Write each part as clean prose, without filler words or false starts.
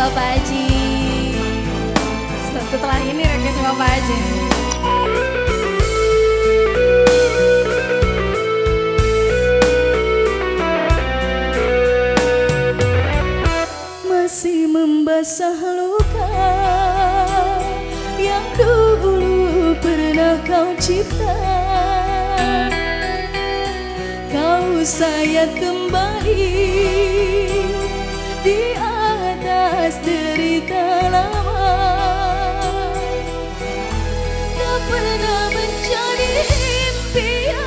Bapak Haji. Setelah ini request Bapak Haji. Masih membasah luka yang dulu pernah kau cipta. Kau sayat kembali di atas derita lama. Tak pernah menjadi impian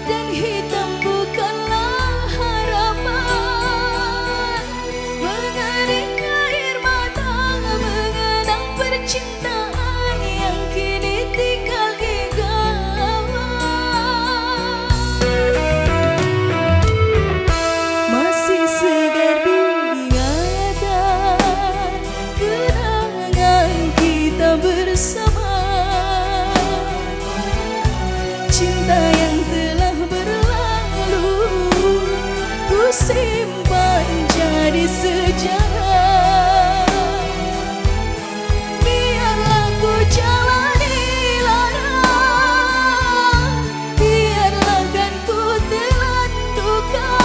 dan hitam bukanlah harapan. Mengalir air mata mengenang percintaan yang kini tinggal di gawang. Masih segar diingatan kenangan kita bersama. Cinta yang telah berlalu ku simpan jadi sejarah. Biarlah ku jalani lara, biarlah kan ku telan duka.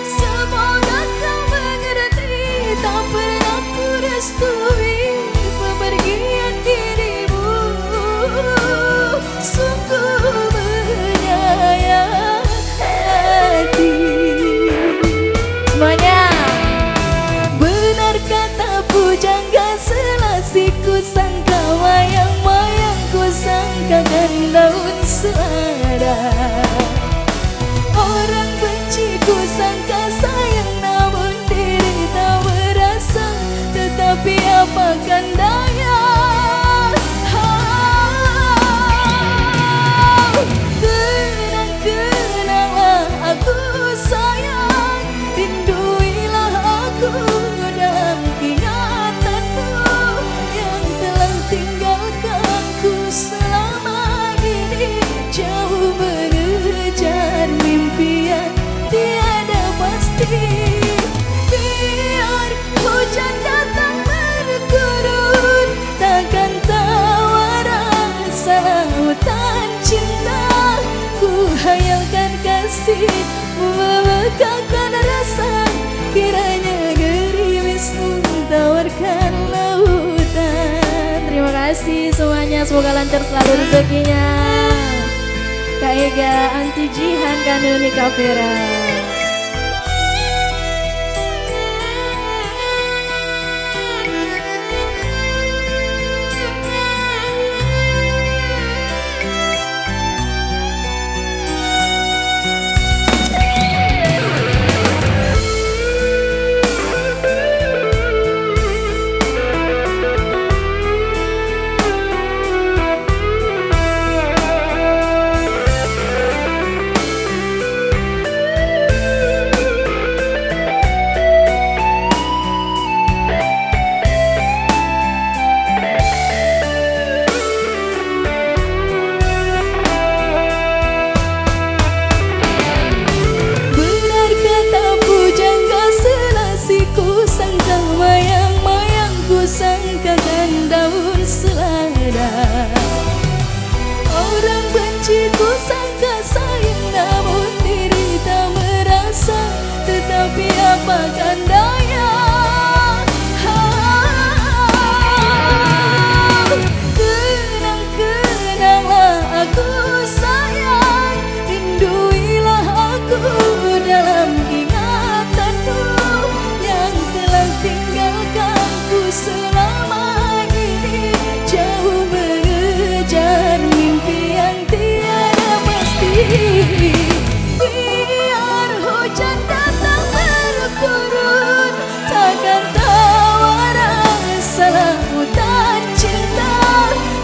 Semoga kau mengerti, tak pernah ku restui pemergian dirimu. Sungguh menyayat hati. Semuanya. Benar kata pujangga selasi ku sangka mayang-mayang ku sangkakan daun selada. Orang benci ku sangka sayang namun diri tak merasa. Tetapi apakan daya. Kenang-kenanglah aku sayang, rinduilah aku dalam ingatanmu yang telah tinggalkanku selama ini. Jauh mengejar mimpian tiada pasti. Biar hujan datang bergurun, takkan tahu rasa lautan cinta. Ku hayalkan kasihmu memegahkan rasa, kiranya gerimis tawarkan lautan. Terima kasih semuanya, semoga lancar selalu rezekinya. Kak Ega, Anti Jihan, Kanuni Kavera. Sangkakan daun selada. Orang benci ku sangka sayang namun diri tak merasa. Tetapi apakan daya. Kenang-kenanglah aku sayang, rinduilah aku dalam ingatanmu yang telah tinggalkanku selama ini. Jauh mengejar mimpi yang tiada pasti. Biar hujan datang bergurun, takkan tahu rasa lautan cinta.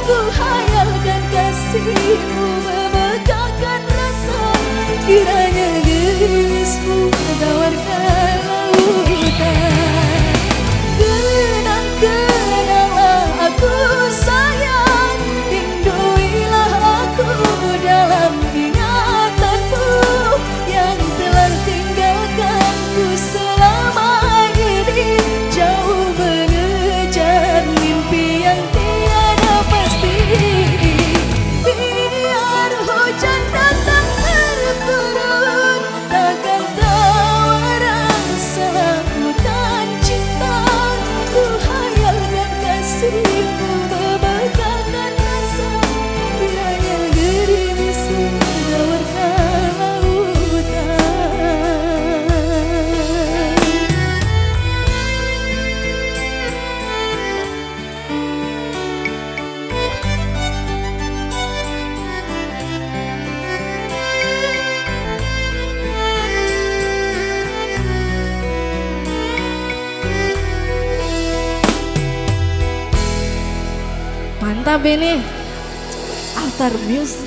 Ku hayalkan kasihmu memegahkan rasa, kiranya gerimismu tawarkan lautan. Kenang-kenanglah aku sayang, rinduilah aku dalam ingatanmu yang telah tinggalkanku selama kita pilih Altar Music.